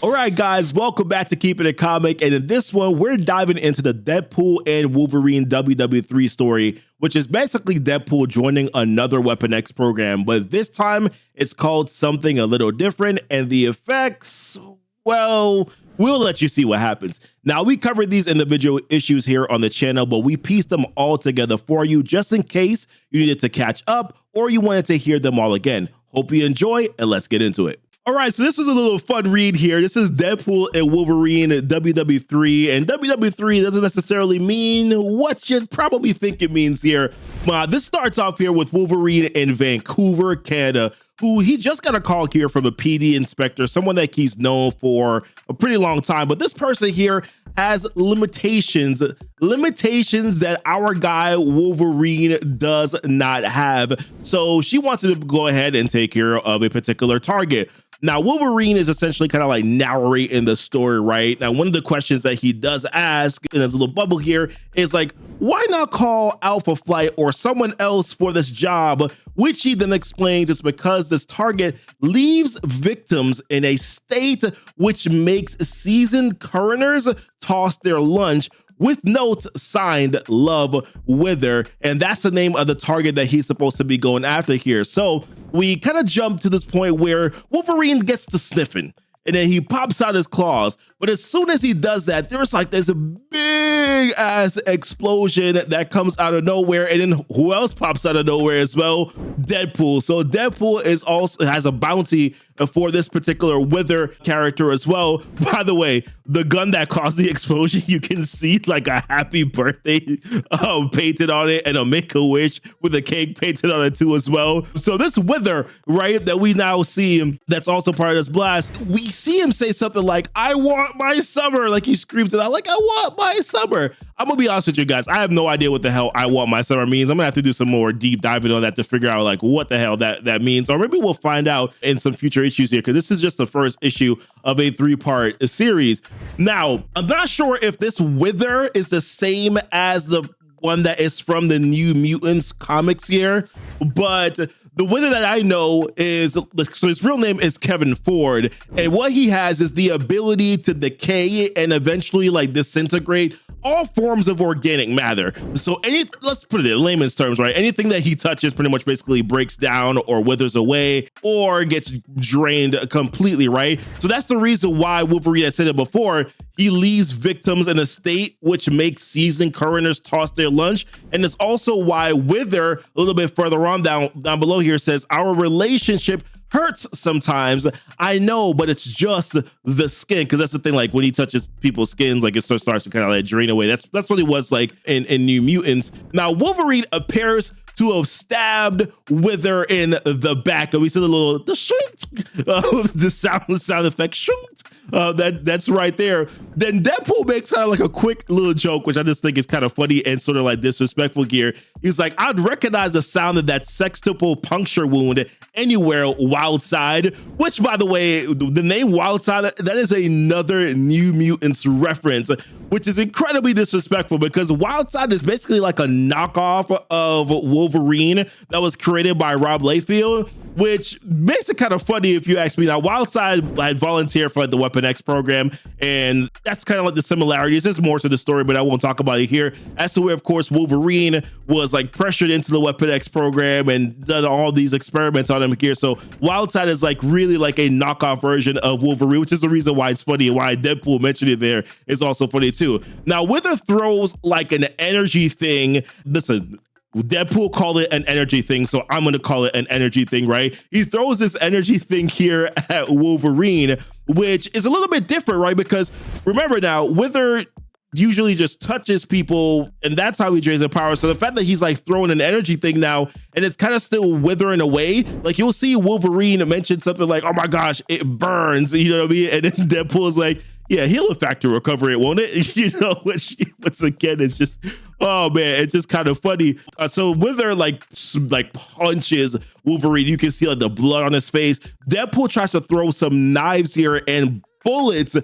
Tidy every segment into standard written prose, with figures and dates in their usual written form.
All right, guys, welcome back to Keepin It Comic. And in this one, we're diving into the Deadpool and Wolverine WW3 story, which is basically Deadpool joining another Weapon X program. But this time, it's called something a little different. And the effects, well, we'll let you see what happens. Now, we covered these individual issues here on the channel, but we pieced them all together for you just in case you needed to catch up or you wanted to hear them all again. Hope you enjoy, and let's get into it. All right, so this was a little fun read here. This is Deadpool and Wolverine WW3, and WW3 doesn't necessarily mean what you probably think it means here. This starts off here with Wolverine in Vancouver, Canada, who he just got a call here from a PD inspector, someone that he's known for a pretty long time. But this person here has limitations that our guy Wolverine does not have. So she wants him to go ahead and take care of a particular target. Now, Wolverine is essentially kind of like narrating the story, right? Now, one of the questions that he does ask in his little bubble here is like, why not call Alpha Flight or someone else for this job? Which he then explains it's because this target leaves victims in a state which makes seasoned coroners toss their lunch, with notes signed Love Wither. And that's the name of the target that he's supposed to be going after here. So we kind of jump to this point where Wolverine gets to sniffing and then he pops out his claws. But as soon as he does that, there's a big ass explosion that comes out of nowhere. And then who else pops out of nowhere as well? Deadpool. So Deadpool is also has a bounty for this particular Wither character as well. By the way, the gun that caused the explosion, you can see like a happy birthday painted on it and a Make-A-Wish with a cake painted on it too as well. So this Wither, right, that we now see him, that's also part of this blast, we see him say something like, I want my summer. Like he screams it out like, I want my summer. I'm gonna be honest with you guys. I have no idea what the hell I want my summer means. I'm gonna have to do some more deep diving on that to figure out like what the hell that means. Or maybe we'll find out in some future issues here, because this is just the first issue of a 3-part series. Now, I'm not sure if this Wither is the same as the one that is from the New Mutants comics here, but the Wither that I know is, so his real name is Kevin Ford, and what he has is the ability to decay and eventually like disintegrate all forms of organic matter. So let's put it in layman's terms, right? Anything that he touches pretty much basically breaks down or withers away or gets drained completely, right? So that's the reason why Wolverine, I said it before, he leaves victims in a state which makes seasoned coroners toss their lunch. And it's also why Wither, a little bit further on down below here, says our relationship hurts sometimes. I know, but it's just the skin. Because that's the thing, like when he touches people's skins, like it starts to kind of like drain away. That's what it was like in New Mutants. Now, Wolverine appears to have stabbed Wither in the back. And we see the shoot, the sound effect, shoot. That's right there. Then Deadpool makes kind of like a quick little joke, which I just think is kind of funny and sort of like disrespectful here. He's like, I'd recognize the sound of that sextuple puncture wound anywhere Wildside, which, by the way, the name Wildside, that is another New Mutants reference, which is incredibly disrespectful because Wildside is basically like a knockoff of Wolverine that was created by Rob Liefeld, which makes it kind of funny if you ask me. Now, Wildside, I volunteer for the Weapon X program, and that's kind of like the similarities. There's more to the story, but I won't talk about it here. As to where, of course, Wolverine was like pressured into the Weapon X program and done all these experiments on him here. So Wildside is like really like a knockoff version of Wolverine, which is the reason why it's funny and why Deadpool mentioned it there is also funny too. Now, Wither throws like an energy thing. Listen, Deadpool called it an energy thing, so I'm going to call it an energy thing, right? He throws this energy thing here at Wolverine, which is a little bit different, right? Because remember now, Wither usually just touches people, and that's how he drains their power. So the fact that he's like throwing an energy thing now, and it's kind of still withering away, like you'll see Wolverine mention something like, oh my gosh, it burns, you know what I mean? And then Deadpool's like, yeah, he'll in fact recover it, won't it? You know, which once again, it's just, oh man, it's just kind of funny. So Wither like punches Wolverine, you can see like the blood on his face. Deadpool tries to throw some knives here and bullets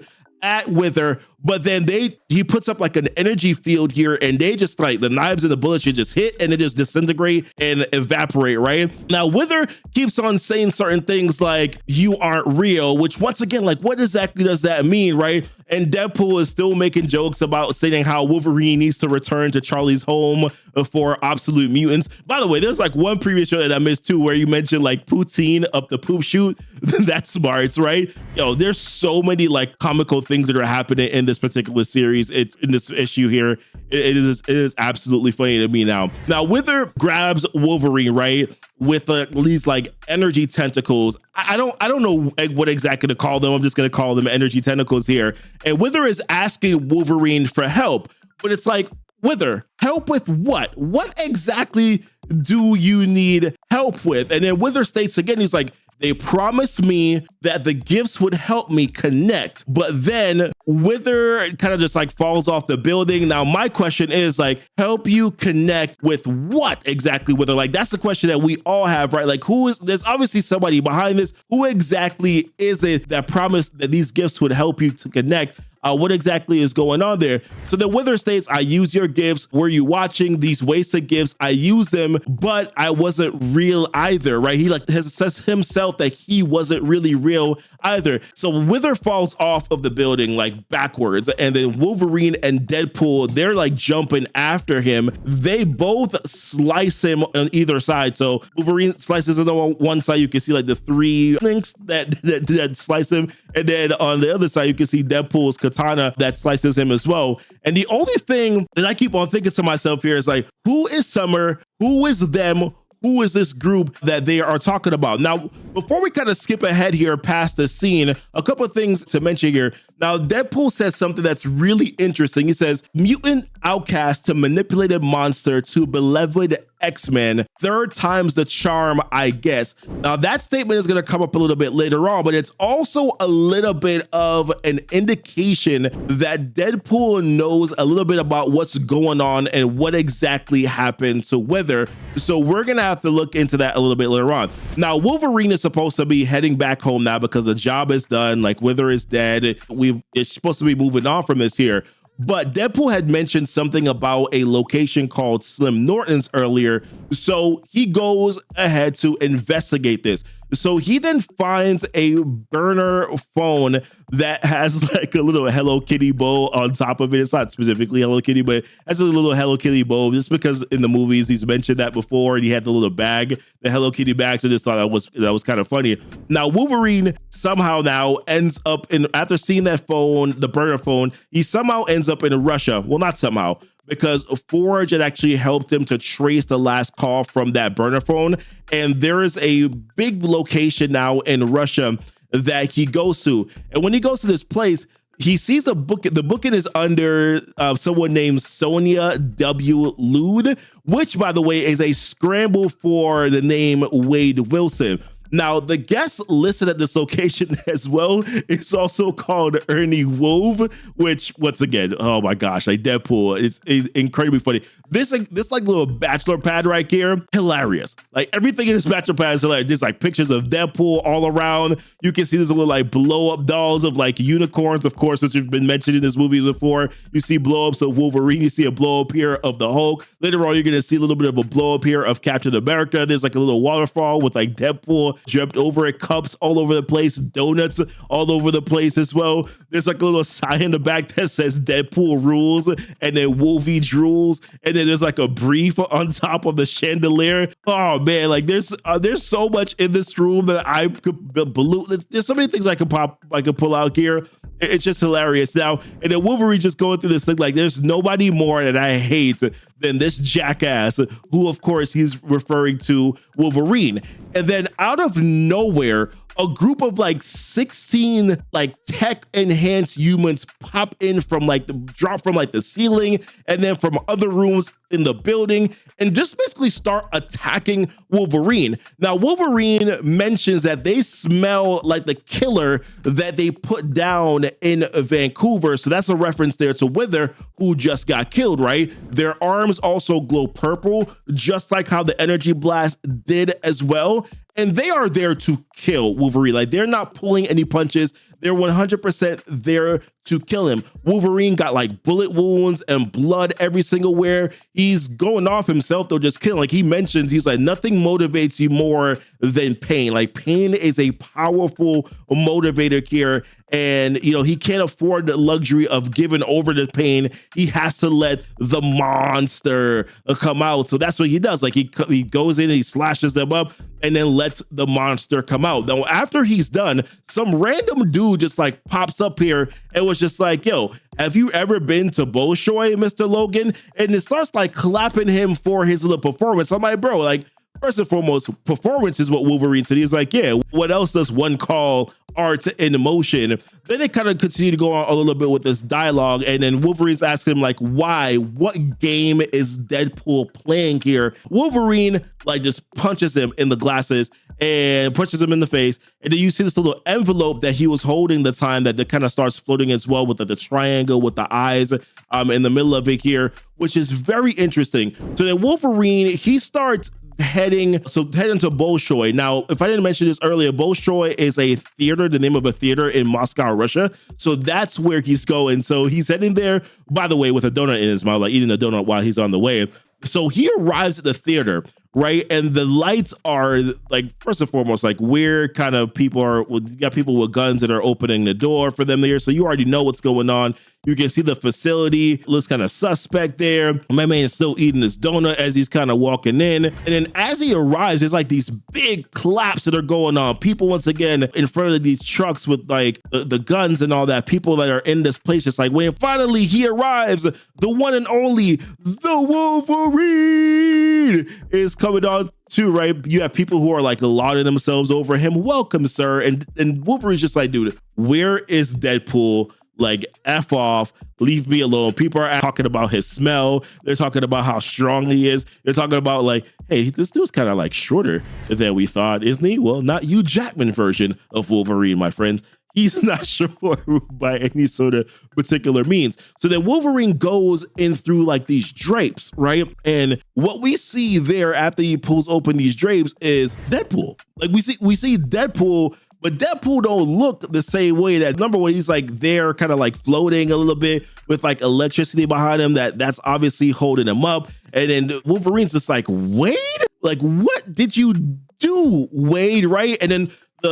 at Wither, but then he puts up like an energy field here, and they just like the knives and the bullets should just hit and it just disintegrate and evaporate, right? Now Wither keeps on saying certain things like you aren't real, which once again, like what exactly does that mean, right? And Deadpool is still making jokes about saying how Wolverine needs to return to Charlie's home for absolute mutants. By the way, there's like one previous show that I missed too, where you mentioned like poutine up the poop chute. That's smarts, right? Yo, there's so many like comical things that are happening in this particular series. It's in this issue here. It is absolutely funny to me now. Now Wither grabs Wolverine, right, with these like energy tentacles. I don't know what exactly to call them. I'm just gonna call them energy tentacles here. And Wither is asking Wolverine for help, but it's like, Wither, help with what? What exactly do you need help with? And then Wither states again, he's like, they promised me that the gifts would help me connect, but then Wither kind of just like falls off the building. Now, my question is like, help you connect with what exactly, Wither? Like, that's the question that we all have, right? Like, there's obviously somebody behind this. Who exactly is it that promised that these gifts would help you to connect? What exactly is going on there? So the Wither states, I use your gifts. Were you watching these wasted gifts? I use them, but I wasn't real either, right? He like says himself that he wasn't really real either. So Wither falls off of the building like backwards, and then Wolverine and Deadpool, they're like jumping after him. They both slice him on either side. So Wolverine slices him on one side. You can see like the three links that slice him, and then on the other side you can see Deadpool's katana that slices him as well. And the only thing that I keep on thinking to myself here is like, who is Summer? Who is them? Who is this group that they are talking about? Now, before we kind of skip ahead here past the scene, a couple of things to mention here. Now, Deadpool says something that's really interesting. He says, mutant outcast to manipulated monster to beloved X-Men, third time's the charm, I guess. Now, that statement is going to come up a little bit later on, but it's also a little bit of an indication that Deadpool knows a little bit about what's going on and what exactly happened to Wither. So we're going to have to look into that a little bit later on. Now, Wolverine is supposed to be heading back home now because the job is done. Like, Wither is dead. It's supposed to be moving on from this here. But Deadpool had mentioned something about a location called Slim Norton's earlier, so he goes ahead to investigate this. So he then finds a burner phone that has like a little Hello Kitty bow on top of it. It's not specifically Hello Kitty, but it has a little Hello Kitty bow just because in the movies he's mentioned that before, and he had the little bag, the Hello Kitty bag. So I just thought that was kind of funny. Now Wolverine somehow now ends up after seeing that phone, the burner phone, he somehow ends up in Russia. Well, not somehow, because Forge had actually helped him to trace the last call from that burner phone. And there is a big location now in Russia that he goes to. And when he goes to this place, he sees a book. The booking is under someone named Sonia W. Lude, which, by the way, is a scramble for the name Wade Wilson. Now, the guest listed at this location as well is also called Ernie Wove, which, once again, oh my gosh, like Deadpool, it's incredibly funny. This like little bachelor pad right here, hilarious. Like everything in this bachelor pad is hilarious. There's like pictures of Deadpool all around. You can see there's little like blow up dolls of like unicorns, of course, which have been mentioned in this movie before. You see blow ups of Wolverine. You see a blow up here of the Hulk. Later on, you're gonna see a little bit of a blow up here of Captain America. There's like a little waterfall with like Deadpool jumped over it, cups all over the place, donuts all over the place as well. There's like a little sign in the back that says Deadpool rules, and then Wolvie drools, and then there's like a brief on top of the chandelier. Oh man, like there's so much in this room that I could balloon. There's so many things I could pull out here. It's just hilarious. Now, and then Wolverine just going through this thing like there's nobody more that I hate than this jackass, who of course he's referring to Wolverine. And then out of nowhere, a group of like 16 like tech enhanced humans pop in from like drop from like the ceiling and then from other rooms in the building and just basically start attacking Wolverine. Now, Wolverine mentions that they smell like the killer that they put down in Vancouver. So that's a reference there to Wither, who just got killed, right? Their arms also glow purple, just like how the energy blast did as well. And they are there to kill Wolverine. Like they're not pulling any punches. They're 100% there to kill him. Wolverine got like bullet wounds and blood every single where. He's going off himself though, just killing. Like he mentions, he's like, nothing motivates you more than pain. Like pain is a powerful motivator here. And, you know, he can't afford the luxury of giving over to pain. He has to let the monster come out. So that's what he does. Like he goes in and he slashes them up and then lets the monster come out. Now, after he's done, some random dude just like pops up here and was just like, yo, have you ever been to Bolshoi, Mr. Logan? And it starts like clapping him for his little performance. I'm like, bro, like, first and foremost, performance is what Wolverine said. He's like, yeah, what else does one call art in emotion? Then they kind of continue to go on a little bit with this dialogue. And then Wolverine's asking him like, why? What game is Deadpool playing here? Wolverine like just punches him in the glasses and punches him in the face. And then you see this little envelope that he was holding the time that kind of starts floating as well with the triangle with the eyes in the middle of it here, which is very interesting. So then Wolverine, he starts heading to Bolshoi. Now, if I didn't mention this earlier, Bolshoi is a theater, the name of a theater in Moscow, Russia. So that's where he's going. So he's heading there, by the way, with a donut in his mouth, like eating a donut while he's on the way. So he arrives at the theater, right? And the lights are like, first and foremost, like where kind of people are, you got people with guns that are opening the door for them there. So you already know what's going on. You can see the facility looks kind of suspect there. My man is still eating his donut as he's kind of walking in. And then as he arrives, there's like these big claps that are going on. People, once again, in front of these trucks with like the guns and all that. People that are in this place, just like, when finally he arrives, the one and only, the Wolverine is coming on too, right? You have people who are like lauding themselves over him. Welcome, sir. And Wolverine's just like, dude, where is Deadpool? Like, F off, leave me alone. People are talking about his smell. They're talking about how strong he is. They're talking about like, hey, this dude's kind of like shorter than we thought, isn't he? Well, not Hugh Jackman version of Wolverine, my friends. He's not short by any sort of particular means. So then Wolverine goes in through like these drapes, right? And what we see there after he pulls open these drapes is Deadpool. Like we see Deadpool, but Deadpool don't look the same way. That number one, he's like there kind of like floating a little bit with like electricity behind him that's obviously holding him up. And then Wolverine's just like, Wade? Like, what did you do, Wade? Right? And then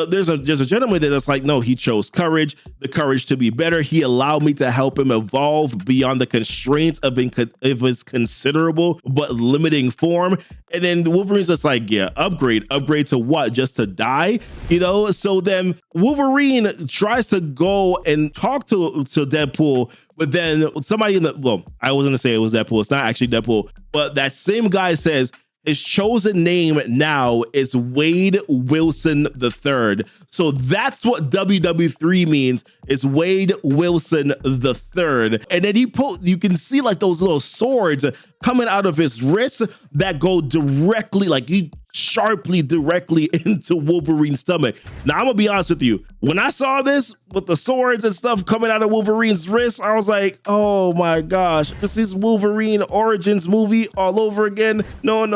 there's a gentleman that's like, no, he chose courage, the courage to be better. He allowed me to help him evolve beyond the constraints of his considerable but limiting form. And then Wolverine's just like, yeah, upgrade to what? Just to die, you know? So then Wolverine tries to go and talk to Deadpool, but then somebody I was gonna say it was Deadpool. It's not actually Deadpool, but that same guy says, his chosen name now is Wade Wilson III. So that's what WW3 means. It's Wade Wilson III. And then you can see like those little swords coming out of his wrists that go directly, like sharply directly into Wolverine's stomach. Now, I'm gonna be honest with you. When I saw this with the swords and stuff coming out of Wolverine's wrist, I was like, oh my gosh, this is Wolverine Origins movie all over again. No. We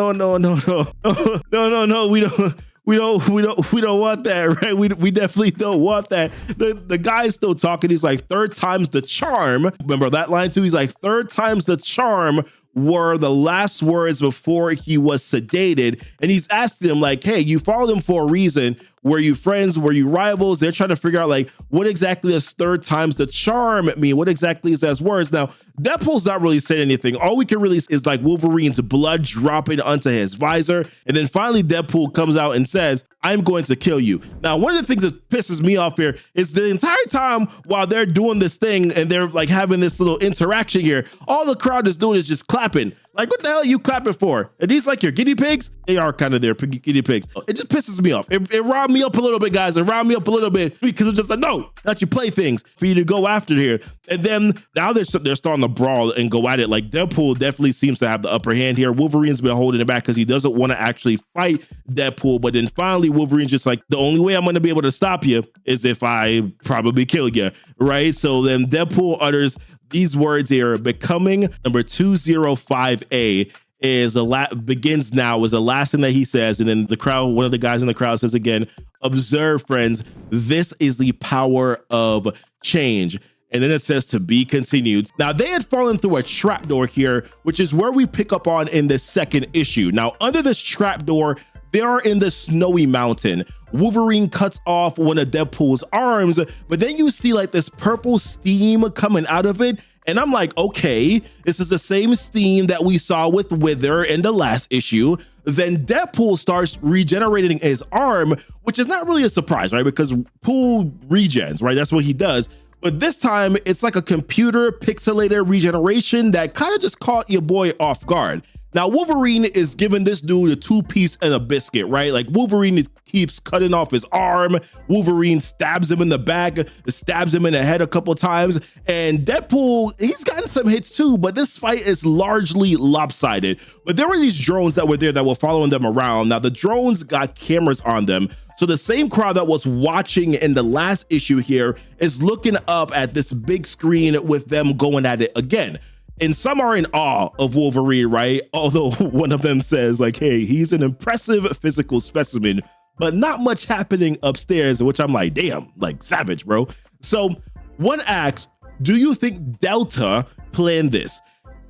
don't want that, right? We definitely don't want that. The guy's still talking. He's like, third time's the charm. Remember that line too? He's like, third time's the charm were the last words before he was sedated. And he's asking him like, hey, you followed him for a reason. Were you friends? Were you rivals? They're trying to figure out like, what exactly does third time's the charm mean? What exactly is those words? Now, Deadpool's not really saying anything. All we can really see is like Wolverine's blood dropping onto his visor. And then finally Deadpool comes out and says, I'm going to kill you. Now, one of the things that pisses me off here is the entire time while they're doing this thing and they're like having this little interaction here, all the crowd is doing is just clapping. Like, what the hell are you clapping for? Are these like your guinea pigs? They are kind of their guinea pigs. It just pisses me off. It riled me up a little bit, guys. It riled me up a little bit because it's just like, no, not your playthings for you to go after here. And then now they're starting to brawl and go at it. Like Deadpool definitely seems to have the upper hand here. Wolverine's been holding it back because he doesn't want to actually fight Deadpool. But then finally Wolverine's just like, the only way I'm going to be able to stop you is if I probably kill you, right? So then Deadpool utters these words here: becoming number 205A begins now, is the last thing that he says. And then the crowd, one of the guys in the crowd says again, Observe, friends, this is the power of change. And then it says to be continued. Now, they had fallen through a trapdoor here, which is where we pick up on in the second issue. Now, under this trapdoor, they are in the snowy mountain. Wolverine cuts off one of Deadpool's arms, but then you see like this purple steam coming out of it. And I'm like, okay, this is the same steam that we saw with Wither in the last issue. Then Deadpool starts regenerating his arm, which is not really a surprise, right? Because Pool regens, right? That's what he does. But this time it's like a computer pixelated regeneration that kind of just caught your boy off guard. Now, Wolverine is giving this dude a 2-piece and a biscuit, right? Like Wolverine keeps cutting off his arm. Wolverine stabs him in the back, stabs him in the head a couple times. And Deadpool, he's gotten some hits too, but this fight is largely lopsided. But there were these drones that were there that were following them around. Now, the drones got cameras on them. So the same crowd that was watching in the last issue here is looking up at this big screen with them going at it again. And some are in awe of Wolverine, right? Although one of them says like, hey, he's an impressive physical specimen, but not much happening upstairs, which I'm like, damn, like savage, bro. So one asks, do you think Delta planned this?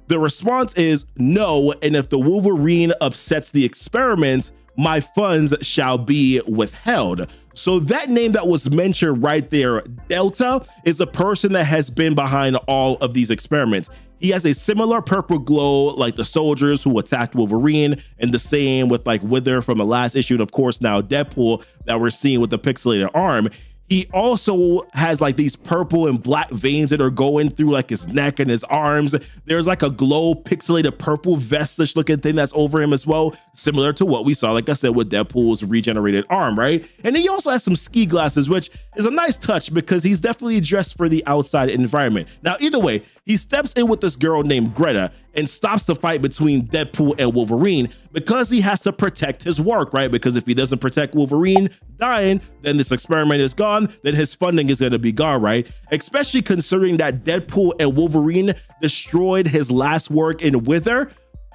The response is no. And if the Wolverine upsets the experiments, my funds shall be withheld. So that name that was mentioned right there, Delta, is a person that has been behind all of these experiments. He has a similar purple glow like the soldiers who attacked Wolverine, and the same with like Wither from the last issue, and of course now Deadpool that we're seeing with the pixelated arm. He also has like these purple and black veins that are going through like his neck and his arms. There's like a glow pixelated purple vestish looking thing that's over him as well, similar to what we saw, like I said, with Deadpool's regenerated arm, right? And he also has some ski glasses, which is a nice touch because he's definitely dressed for the outside environment. Now, either way, he steps in with this girl named Greta and stops the fight between Deadpool and Wolverine because he has to protect his work, right? Because if he doesn't protect Wolverine dying, then this experiment is gone, then his funding is gonna be gone, right? Especially considering that Deadpool and Wolverine destroyed his last work in Wither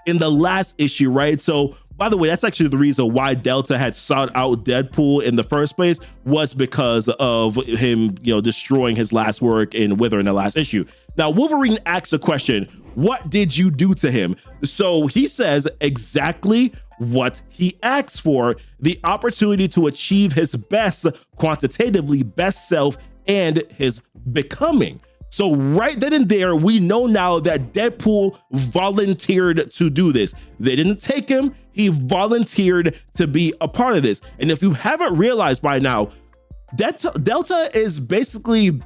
in the last issue, right? So, by the way, that's actually the reason why Delta had sought out Deadpool in the first place, was because of him, destroying his last work in Wither in the last issue. Now, Wolverine asks a question, what did you do to him? So he says exactly what he asked for, the opportunity to achieve his best, quantitatively best self and his becoming. So right then and there, we know now that Deadpool volunteered to do this. They didn't take him, he volunteered to be a part of this. And if you haven't realized by now, Delta is basically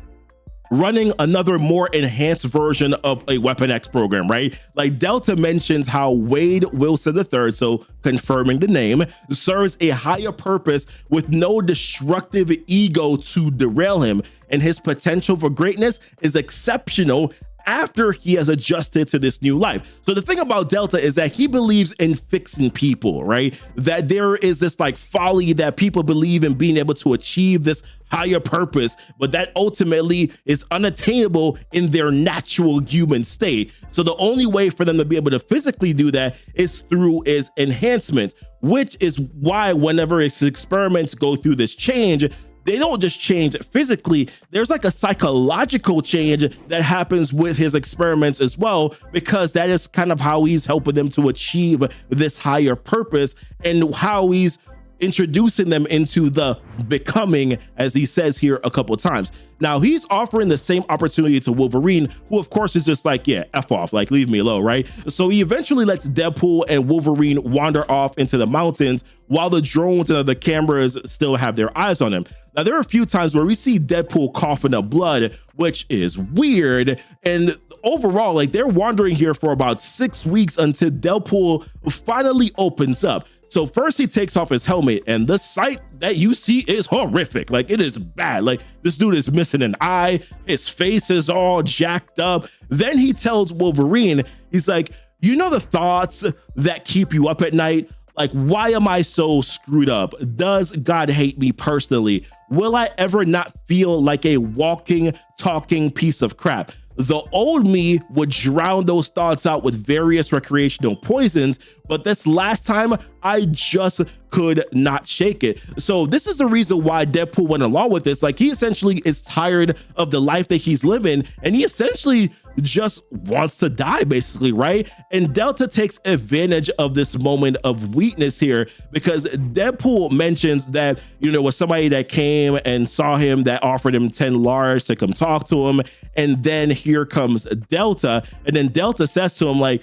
running another more enhanced version of a Weapon X program, right? Like Delta mentions how Wade Wilson III, so confirming the name, serves a higher purpose with no destructive ego to derail him, and his potential for greatness is exceptional after he has adjusted to this new life. So the thing about Delta is that he believes in fixing people, right? That there is this like folly that people believe in being able to achieve this higher purpose, but that ultimately is unattainable in their natural human state. So the only way for them to be able to physically do that is through his enhancements, which is why whenever his experiments go through this change, they don't just change physically, there's like a psychological change that happens with his experiments as well, because that is kind of how he's helping them to achieve this higher purpose and how he's introducing them into the becoming, as he says here a couple of times. Now, he's offering the same opportunity to Wolverine, who of course is just like, yeah, F off, like leave me alone, right? So he eventually lets Deadpool and Wolverine wander off into the mountains while the drones and the cameras still have their eyes on him. Now, there are a few times where we see Deadpool coughing up blood, which is weird. And overall, like they're wandering here for about 6 weeks until Deadpool finally opens up. So first he takes off his helmet, and the sight that you see is horrific. Like it is bad. Like this dude is missing an eye. His face is all jacked up. Then he tells Wolverine, he's like, you know the thoughts that keep you up at night? Like, why am I so screwed up? Does God hate me personally? Will I ever not feel like a walking, talking piece of crap? The old me would drown those thoughts out with various recreational poisons, but this last time I just could not shake it. So this is the reason why Deadpool went along with this. Like, he essentially is tired of the life that he's living, and he essentially just wants to die, basically, right? And Delta takes advantage of this moment of weakness here, because Deadpool mentions that, you know, was somebody that came and saw him that offered him 10 large to come talk to him. And then here comes Delta, and then Delta says to him, like,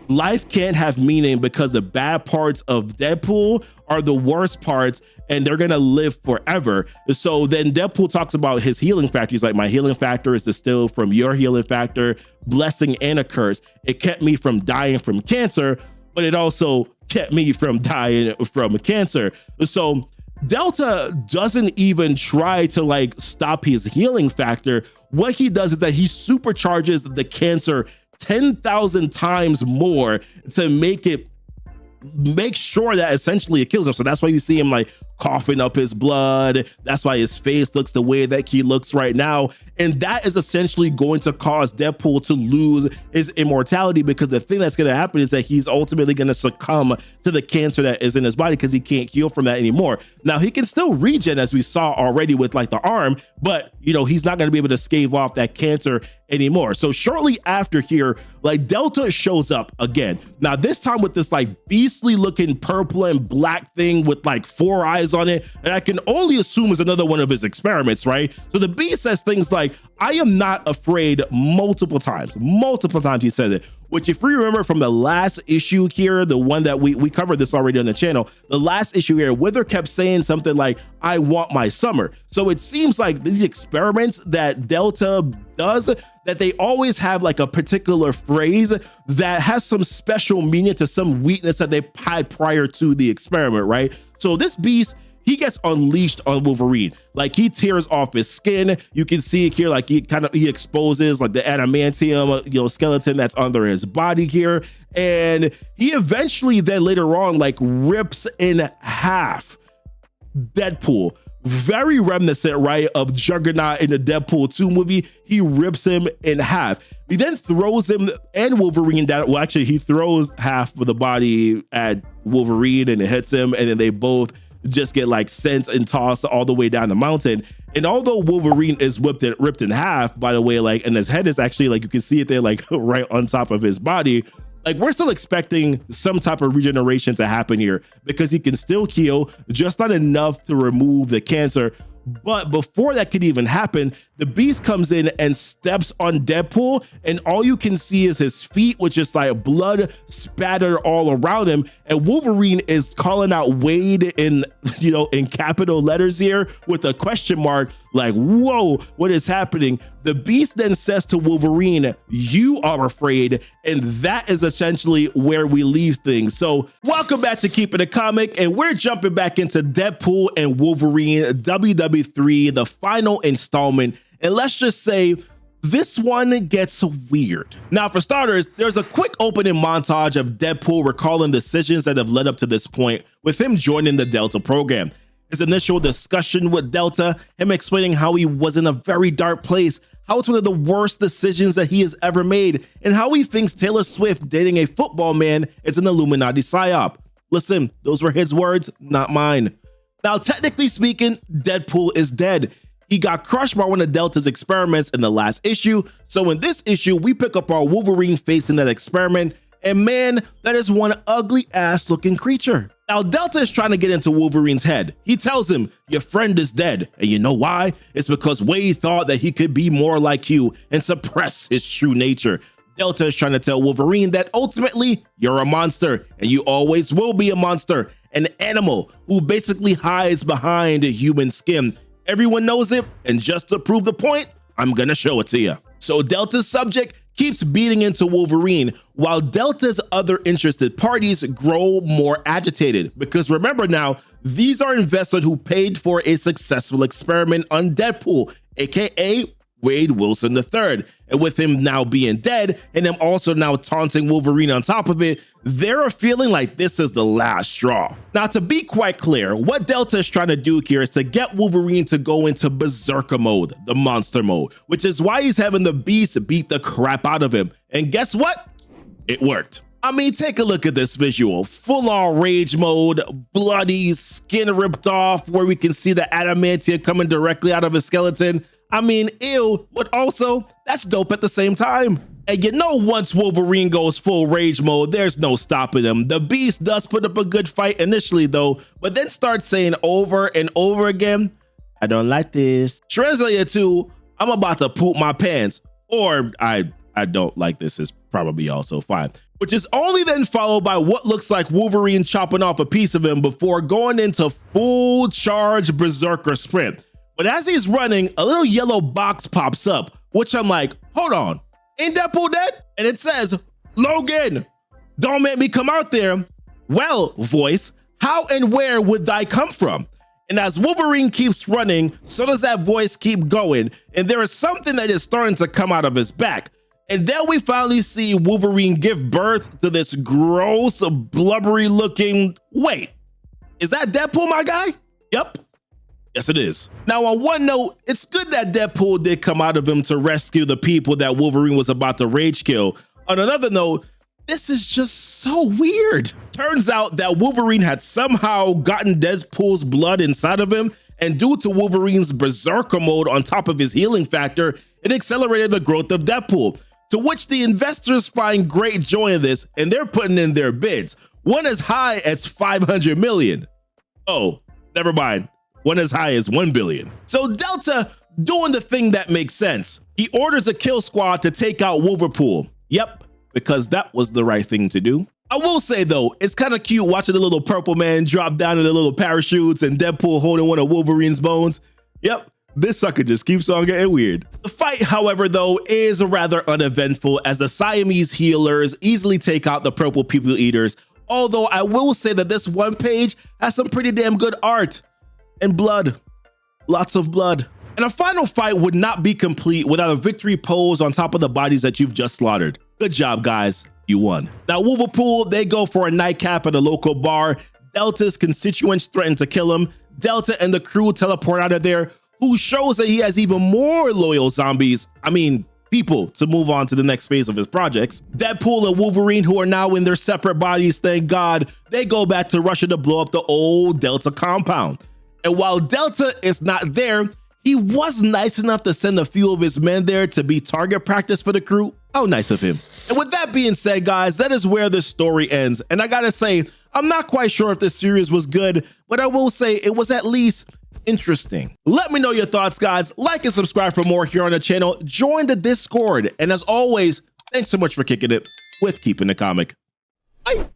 life can't have meaning because the bad parts of Deadpool are the worst parts, and they're gonna live forever. So then Deadpool talks about his healing factor. He's like, my healing factor is distilled from your healing factor, blessing and a curse. It kept me from dying from cancer, but it also kept me from dying from cancer. So Delta doesn't even try to like stop his healing factor. What he does is that he supercharges the cancer 10,000 times more to make sure that essentially it kills him. So that's why you see him like coughing up his blood. That's why his face looks the way that he looks right now. And that is essentially going to cause Deadpool to lose his immortality, because the thing that's going to happen is that he's ultimately going to succumb to the cancer that is in his body, because he can't heal from that anymore. Now, he can still regen, as we saw already with like the arm, but you know, he's not going to be able to stave off that cancer anymore. So shortly after here, like, Delta shows up again. Now, this time with this like beastly looking purple and black thing with like 4 eyes on it, and I can only assume is another one of his experiments, right? So the beast says things like, I am not afraid, multiple times he says it, which, if we remember from the last issue here, the one that we covered this already on the channel, the last issue here, Wither kept saying something like, I want my summer. So it seems like these experiments that Delta does, that they always have like a particular phrase that has some special meaning to some weakness that they had prior to the experiment, right? So this beast, he gets unleashed on Wolverine. Like, he tears off his skin. You can see it here, like he exposes like the adamantium, you know, skeleton that's under his body here. And he eventually then later on like rips in half Deadpool. Very reminiscent, right, of Juggernaut in the Deadpool 2 movie. He rips him in half. He then throws him and Wolverine down. Well, actually, he throws half of the body at Wolverine and it hits him, and then they both just get like sent and tossed all the way down the mountain. And although Wolverine is ripped in half, by the way, like, and his head is actually like, you can see it there, like right on top of his body, like, we're still expecting some type of regeneration to happen here, because he can still heal, just not enough to remove the cancer. But before that could even happen, the beast comes in and steps on Deadpool, and all you can see is his feet, which is like blood spattered all around him. And Wolverine is calling out Wade in, you know, in capital letters here with a question mark, like, whoa, what is happening? The beast then says to Wolverine, you are afraid. And that is essentially where we leave things. So welcome back to Keepin' It Comic, and we're jumping back into Deadpool and Wolverine WW3, the final installment. And let's just say this one gets weird. Now, for starters, there's a quick opening montage of Deadpool recalling decisions that have led up to this point, with him joining the Delta program. His initial discussion with Delta, him explaining how he was in a very dark place, how it's one of the worst decisions that he has ever made, and how he thinks Taylor Swift dating a football man is an Illuminati psyop. Listen, those were his words, not mine. Now, technically speaking, Deadpool is dead. He got crushed by one of Delta's experiments in the last issue. So in this issue, we pick up our Wolverine facing that experiment, and man, that is one ugly ass looking creature. Now, Delta is trying to get into Wolverine's head. He tells him, your friend is dead. And you know why? It's because Wade thought that he could be more like you and suppress his true nature. Delta is trying to tell Wolverine that ultimately you're a monster, and you always will be a monster, an animal who basically hides behind a human skin. Everyone knows it, and just to prove the point, I'm gonna show it to you. So Delta's subject keeps beating into Wolverine, while Delta's other interested parties grow more agitated. Because remember now, these are investors who paid for a successful experiment on Deadpool, aka Wade Wilson III. And with him now being dead, and him also now taunting Wolverine on top of it, they're feeling like this is the last straw. Now, to be quite clear, what Delta is trying to do here is to get Wolverine to go into berserker mode, the monster mode, which is why he's having the beast beat the crap out of him. And guess what? It worked. I mean, take a look at this visual. Full on rage mode, bloody, skin ripped off, where we can see the adamantium coming directly out of his skeleton. I mean, ew, but also, that's dope at the same time. And you know, once Wolverine goes full rage mode, there's no stopping him. The Beast does put up a good fight initially though, but then starts saying over and over again, I don't like this. Translated to, I'm about to poop my pants, or I don't like this is probably also fine. Which is only then followed by what looks like Wolverine chopping off a piece of him before going into full charge berserker sprint. But as he's running, a little yellow box pops up, which I'm like, hold on, ain't Deadpool dead? And it says, Logan, don't make me come out there. Well, voice, how and where would thy come from? And as Wolverine keeps running, so does that voice keep going. And there is something that is starting to come out of his back. And then we finally see Wolverine give birth to this gross, blubbery looking, wait, is that Deadpool, my guy? Yep. Yes, it is. Now, on one note, it's good that Deadpool did come out of him to rescue the people that Wolverine was about to rage kill. On another note, this is just so weird. Turns out that Wolverine had somehow gotten Deadpool's blood inside of him, and due to Wolverine's berserker mode on top of his healing factor, it accelerated the growth of Deadpool. To which the investors find great joy in this, and they're putting in their bids. One as high as 500 million. Oh, never mind. One as high as 1 billion. So Delta doing the thing that makes sense. He orders a kill squad to take out Wolverpool. Yep, because that was the right thing to do. I will say though, it's kind of cute watching the little purple man drop down in the little parachutes and Deadpool holding one of Wolverine's bones. Yep. This sucker just keeps on getting weird. The fight, however, though, is rather uneventful as the Siamese healers easily take out the purple people eaters. Although I will say that this one page has some pretty damn good art and blood, lots of blood. And a final fight would not be complete without a victory pose on top of the bodies that you've just slaughtered. Good job, guys. You won. Now, Wolverpool, they go for a nightcap at a local bar. Delta's constituents threaten to kill him. Delta and the crew teleport out of there, who shows that he has even more loyal zombies, people, to move on to the next phase of his projects. Deadpool and Wolverine, who are now in their separate bodies, thank God, they go back to Russia to blow up the old Delta compound. And while Delta is not there, he was nice enough to send a few of his men there to be target practice for the crew. How nice of him. And with that being said, guys, that is where this story ends. And I gotta say, I'm not quite sure if this series was good, but I will say it was at least interesting. Let me know your thoughts, guys. Like and subscribe for more here on the channel. Join the Discord. And as always, thanks so much for kicking it with Keepin the Comic. Bye.